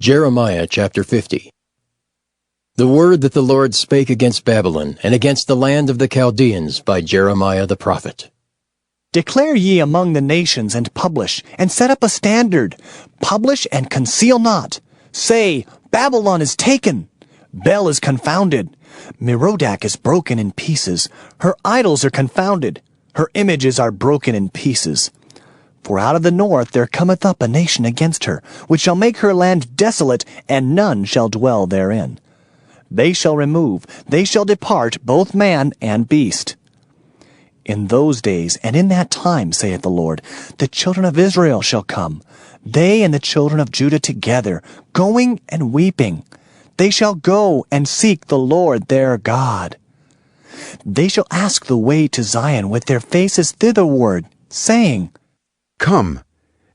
Jeremiah chapter 50. The word that the Lord spake against Babylon, and against the land of the Chaldeans, by Jeremiah the prophet. Declare ye among the nations, and publish, and set up a standard. Publish and conceal not. Say, Babylon is taken. Bel is confounded. Merodach is broken in pieces. Her idols are confounded. Her images are broken in pieces. For out of the north there cometh up a nation against her, which shall make her land desolate, and none shall dwell therein. They shall remove, they shall depart, both man and beast. In those days and in that time, saith the Lord, the children of Israel shall come, they and the children of Judah together, going and weeping. They shall go and seek the Lord their God. They shall ask the way to Zion with their faces thitherward, saying, Come,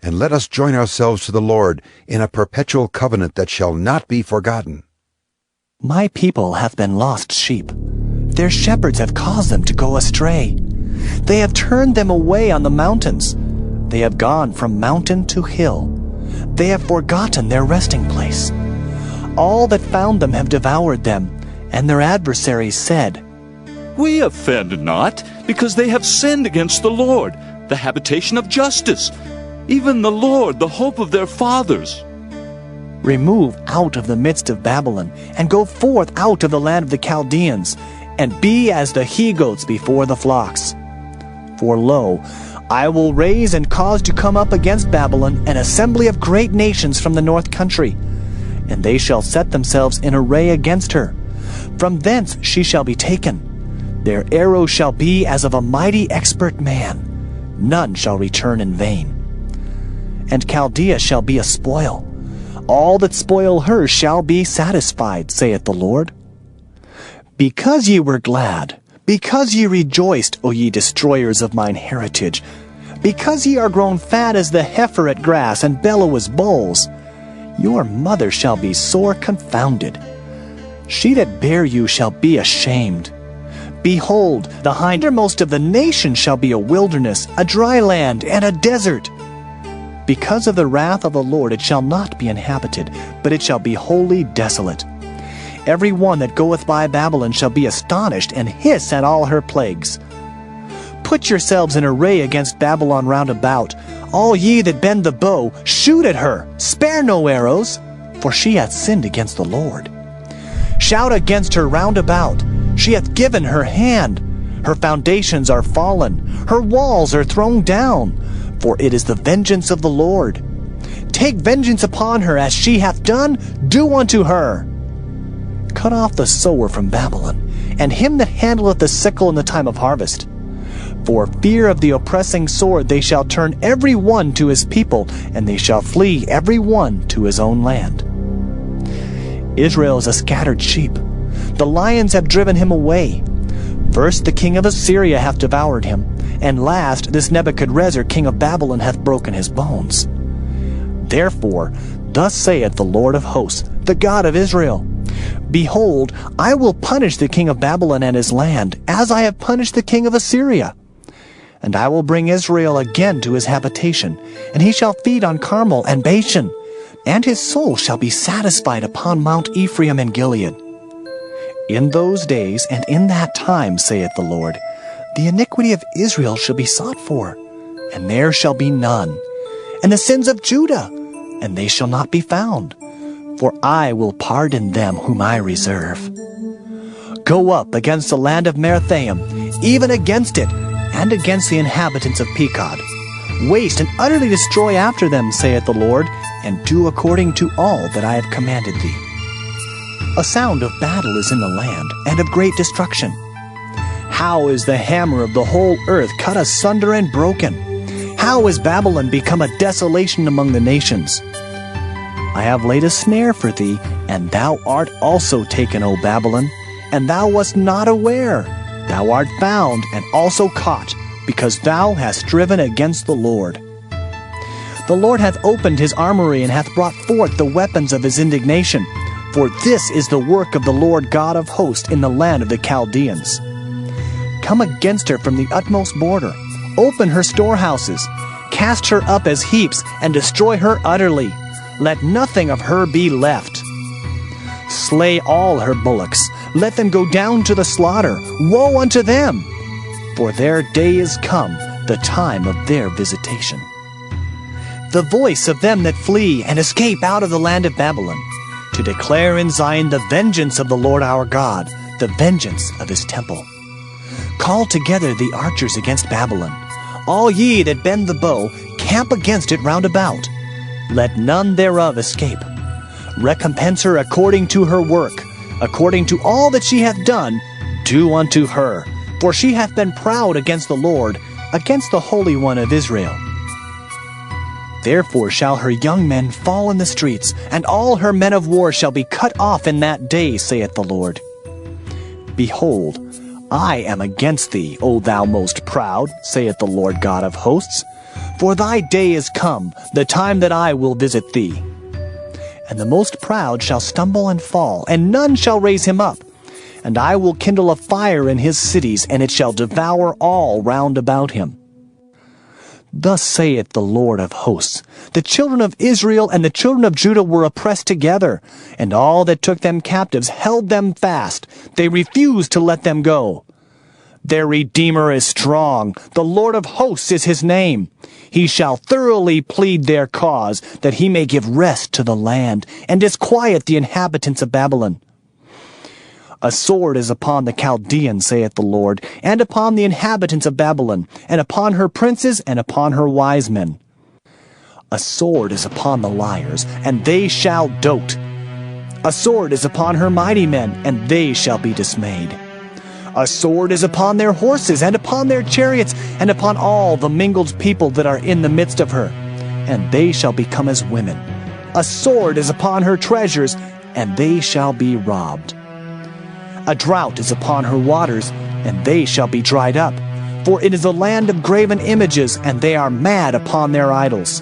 and let us join ourselves to the Lord in a perpetual covenant that shall not be forgotten. My people hath been lost sheep. Their shepherds have caused them to go astray. They have turned them away on the mountains. They have gone from mountain to hill. They have forgotten their resting place. All that found them have devoured them, and their adversaries said, We offend not, because they have sinned against the Lord, the habitation of justice, even the Lord, the hope of their fathers. Remove out of the midst of Babylon, and go forth out of the land of the Chaldeans, and be as the he-goats before the flocks. For lo, I will raise and cause to come up against Babylon an assembly of great nations from the north country, and they shall set themselves in array against her. From thence she shall be taken. Their arrows shall be as of a mighty expert man. None shall return in vain. And Chaldea shall be a spoil. All that spoil her shall be satisfied, saith the Lord. Because ye were glad, because ye rejoiced, O ye destroyers of mine heritage, because ye are grown fat as the heifer at grass, and bellow as bulls, your mother shall be sore confounded. She that bare you shall be ashamed. Behold, the hindermost of the nations shall be a wilderness, a dry land, and a desert. Because of the wrath of the Lord it shall not be inhabited, but it shall be wholly desolate. Every one that goeth by Babylon shall be astonished, and hiss at all her plagues. Put yourselves in array against Babylon round about. All ye that bend the bow, shoot at her, spare no arrows, for she hath sinned against the Lord. Shout against her round about. She hath given her hand. Her foundations are fallen. Her walls are thrown down. For it is the vengeance of the Lord. Take vengeance upon her, as she hath done, do unto her. Cut off the sower from Babylon, and him that handleth the sickle in the time of harvest. For fear of the oppressing sword they shall turn every one to his people, and they shall flee every one to his own land. Israel is a scattered sheep. The lions have driven him away. First the king of Assyria hath devoured him, and last this Nebuchadrezzar king of Babylon hath broken his bones. Therefore, thus saith the Lord of hosts, the God of Israel, Behold, I will punish the king of Babylon and his land, as I have punished the king of Assyria. And I will bring Israel again to his habitation, and he shall feed on Carmel and Bashan, and his soul shall be satisfied upon Mount Ephraim and Gilead. In those days and in that time, saith the Lord, the iniquity of Israel shall be sought for, and there shall be none, and the sins of Judah, and they shall not be found, for I will pardon them whom I reserve. Go up against the land of Merathaim, even against it, and against the inhabitants of Pekod. Waste and utterly destroy after them, saith the Lord, and do according to all that I have commanded thee. A sound of battle is in the land, and of great destruction. How is the hammer of the whole earth cut asunder and broken? How is Babylon become a desolation among the nations? I have laid a snare for thee, and thou art also taken, O Babylon, and thou wast not aware. Thou art found, and also caught, because thou hast striven against the Lord. The Lord hath opened his armory, and hath brought forth the weapons of his indignation. For this is the work of the Lord God of hosts in the land of the Chaldeans. Come against her from the utmost border. Open her storehouses. Cast her up as heaps, and destroy her utterly. let nothing of her be left. Slay all her bullocks, let them go down to the slaughter. Woe unto them! For their day is come, the time of their visitation. The voice of them that flee and escape out of the land of Babylon, to declare in Zion the vengeance of the Lord our God, the vengeance of his temple. Call together the archers against Babylon. All ye that bend the bow, camp against it round about. Let none thereof escape. Recompense her according to her work, according to all that she hath done, do unto her. For she hath been proud against the Lord, against the Holy One of Israel. Therefore shall her young men fall in the streets, and all her men of war shall be cut off in that day, saith the Lord. Behold, I am against thee, O thou most proud, saith the Lord God of hosts. For thy day is come, the time that I will visit thee. And the most proud shall stumble and fall, and none shall raise him up. And I will kindle a fire in his cities, and it shall devour all round about him. Thus saith the Lord of hosts, the children of Israel and the children of Judah were oppressed together, and all that took them captives held them fast. They refused to let them go. Their Redeemer is strong, the Lord of hosts is his name. He shall thoroughly plead their cause, that he may give rest to the land, and disquiet the inhabitants of Babylon. A sword is upon the Chaldeans, saith the Lord, and upon the inhabitants of Babylon, and upon her princes, and upon her wise men. A sword is upon the liars, and they shall dote. A sword is upon her mighty men, and they shall be dismayed. A sword is upon their horses, and upon their chariots, and upon all the mingled people that are in the midst of her, and they shall become as women. A sword is upon her treasures, and they shall be robbed. A drought is upon her waters, and they shall be dried up. For it is a land of graven images, and they are mad upon their idols.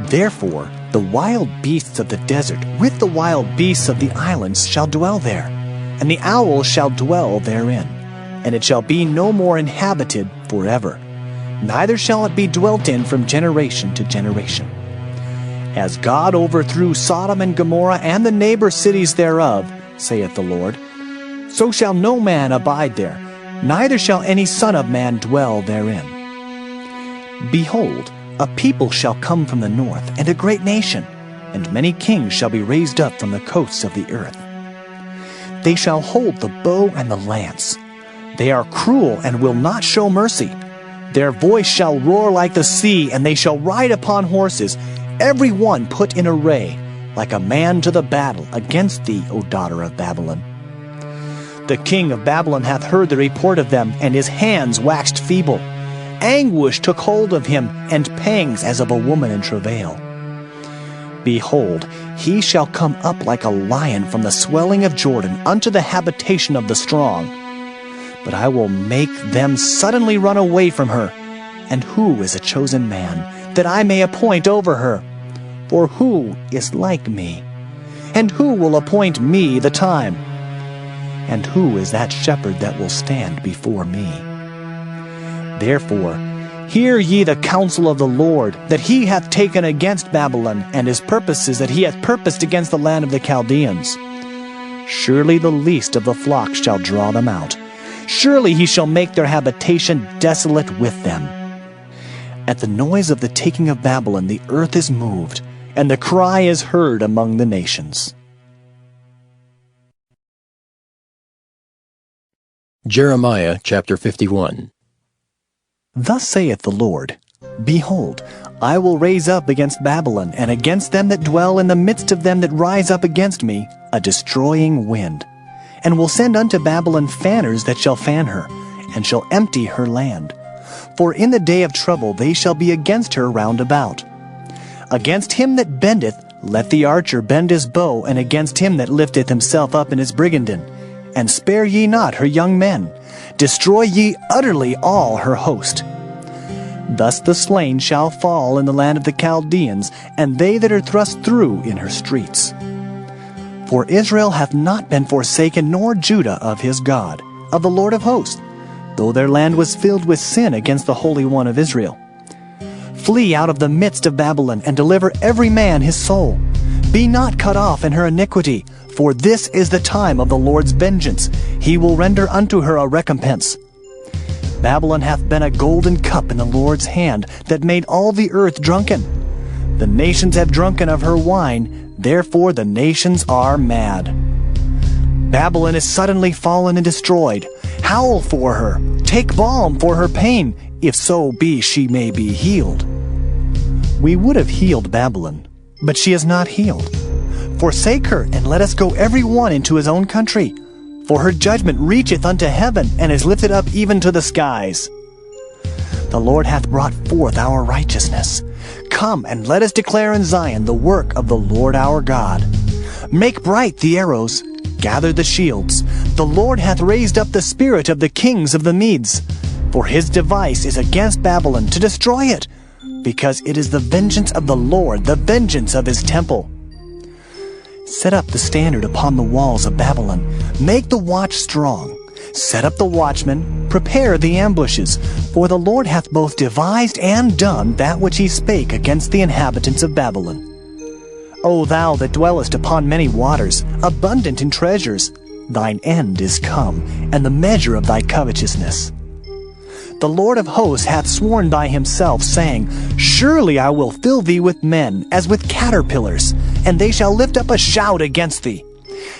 Therefore the wild beasts of the desert with the wild beasts of the islands shall dwell there, and the owl shall dwell therein, and it shall be no more inhabited forever, neither shall it be dwelt in from generation to generation. As God overthrew Sodom and Gomorrah and the neighbor cities thereof, saith the Lord, so shall no man abide there, neither shall any son of man dwell therein. Behold, a people shall come from the north, and a great nation, and many kings shall be raised up from the coasts of the earth. They shall hold the bow and the lance. They are cruel and will not show mercy. Their voice shall roar like the sea, and they shall ride upon horses, every one put in array, like a man to the battle against thee, O daughter of Babylon. The king of Babylon hath heard the report of them, and his hands waxed feeble. Anguish took hold of him, and pangs as of a woman in travail. Behold, he shall come up like a lion from the swelling of Jordan unto the habitation of the strong. But I will make them suddenly run away from her. And who is a chosen man, that I may appoint over her? For who is like me? And who will appoint me the time? And who is that shepherd that will stand before me? Therefore, hear ye the counsel of the Lord, that he hath taken against Babylon, and his purposes that he hath purposed against the land of the Chaldeans. Surely the least of the flock shall draw them out. Surely he shall make their habitation desolate with them. At the noise of the taking of Babylon the earth is moved, and the cry is heard among the nations. Jeremiah chapter 51. Thus saith the Lord, Behold, I will raise up against Babylon, and against them that dwell in the midst of them that rise up against me, a destroying wind, and will send unto Babylon fanners that shall fan her, and shall empty her land. For in the day of trouble they shall be against her round about. Against him that bendeth, let the archer bend his bow, and against him that lifteth himself up in his brigandine. And spare ye not her young men. Destroy ye utterly all her host. Thus the slain shall fall in the land of the Chaldeans, and they that are thrust through in her streets. For Israel hath not been forsaken, nor Judah of his God, of the Lord of hosts, though their land was filled with sin against the Holy One of Israel. Flee out of the midst of Babylon, and deliver every man his soul. Be not cut off in her iniquity, for this is the time of the Lord's vengeance. He will render unto her a recompense. Babylon hath been a golden cup in the Lord's hand, that made all the earth drunken. The nations have drunken of her wine, therefore the nations are mad. Babylon is suddenly fallen and destroyed. Howl for her, take balm for her pain, if so be she may be healed. We would have healed Babylon, but she is not healed. Forsake her, and let us go every one into his own country. For her judgment reacheth unto heaven, and is lifted up even to the skies. The Lord hath brought forth our righteousness. Come, and let us declare in Zion the work of the Lord our God. Make bright the arrows, gather the shields. The Lord hath raised up the spirit of the kings of the Medes. For his device is against Babylon, to destroy it, because it is the vengeance of the Lord, the vengeance of his temple. Set up the standard upon the walls of Babylon. Make the watch strong. Set up the watchmen, prepare the ambushes. For the Lord hath both devised and done that which he spake against the inhabitants of Babylon. O thou that dwellest upon many waters, abundant in treasures, thine end is come, and the measure of thy covetousness. The Lord of hosts hath sworn by himself, saying, Surely I will fill thee with men, as with caterpillars, and they shall lift up a shout against thee.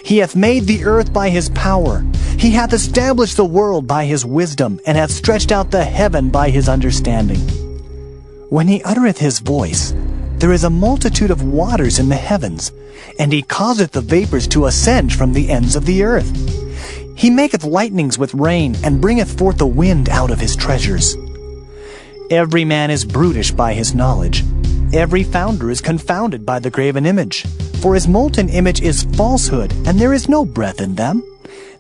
He hath made the earth by his power. He hath established the world by his wisdom, and hath stretched out the heaven by his understanding. When he uttereth his voice, there is a multitude of waters in the heavens, and he causeth the vapors to ascend from the ends of the earth. He maketh lightnings with rain, and bringeth forth the wind out of his treasures. Every man is brutish by his knowledge. Every founder is confounded by the graven image. For his molten image is falsehood, and there is no breath in them.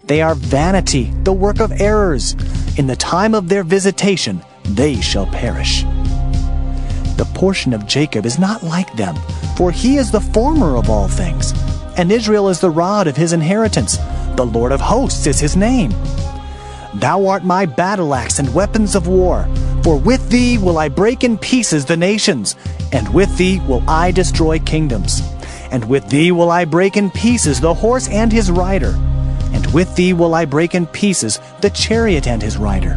They are vanity, the work of errors. In the time of their visitation, they shall perish. The portion of Jacob is not like them, for he is the former of all things, and Israel is the rod of his inheritance. The Lord of hosts is his name. Thou art my battle axe and weapons of war, for with thee will I break in pieces the nations, and with thee will I destroy kingdoms. And with thee will I break in pieces the horse and his rider, and with thee will I break in pieces the chariot and his rider.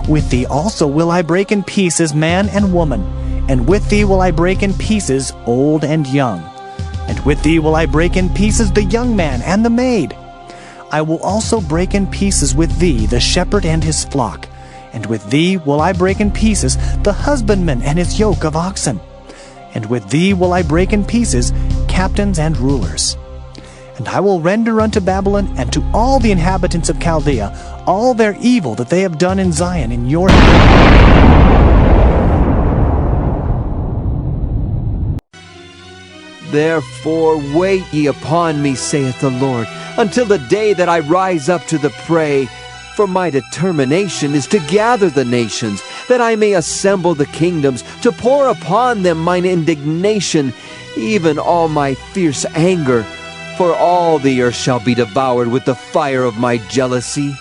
With thee also will I break in pieces man and woman, and with thee will I break in pieces old and young. And with thee will I break in pieces the young man and the maid. I will also break in pieces with thee the shepherd and his flock, and with thee will I break in pieces the husbandman and his yoke of oxen. And with thee will I break in pieces captains and rulers. And I will render unto Babylon and to all the inhabitants of Chaldea all their evil that they have done in Zion in your Therefore wait ye upon me, saith the Lord, until the day that I rise up to the prey. For my determination is to gather the nations, that I may assemble the kingdoms, to pour upon them mine indignation, even all my fierce anger. For all the earth shall be devoured with the fire of my jealousy.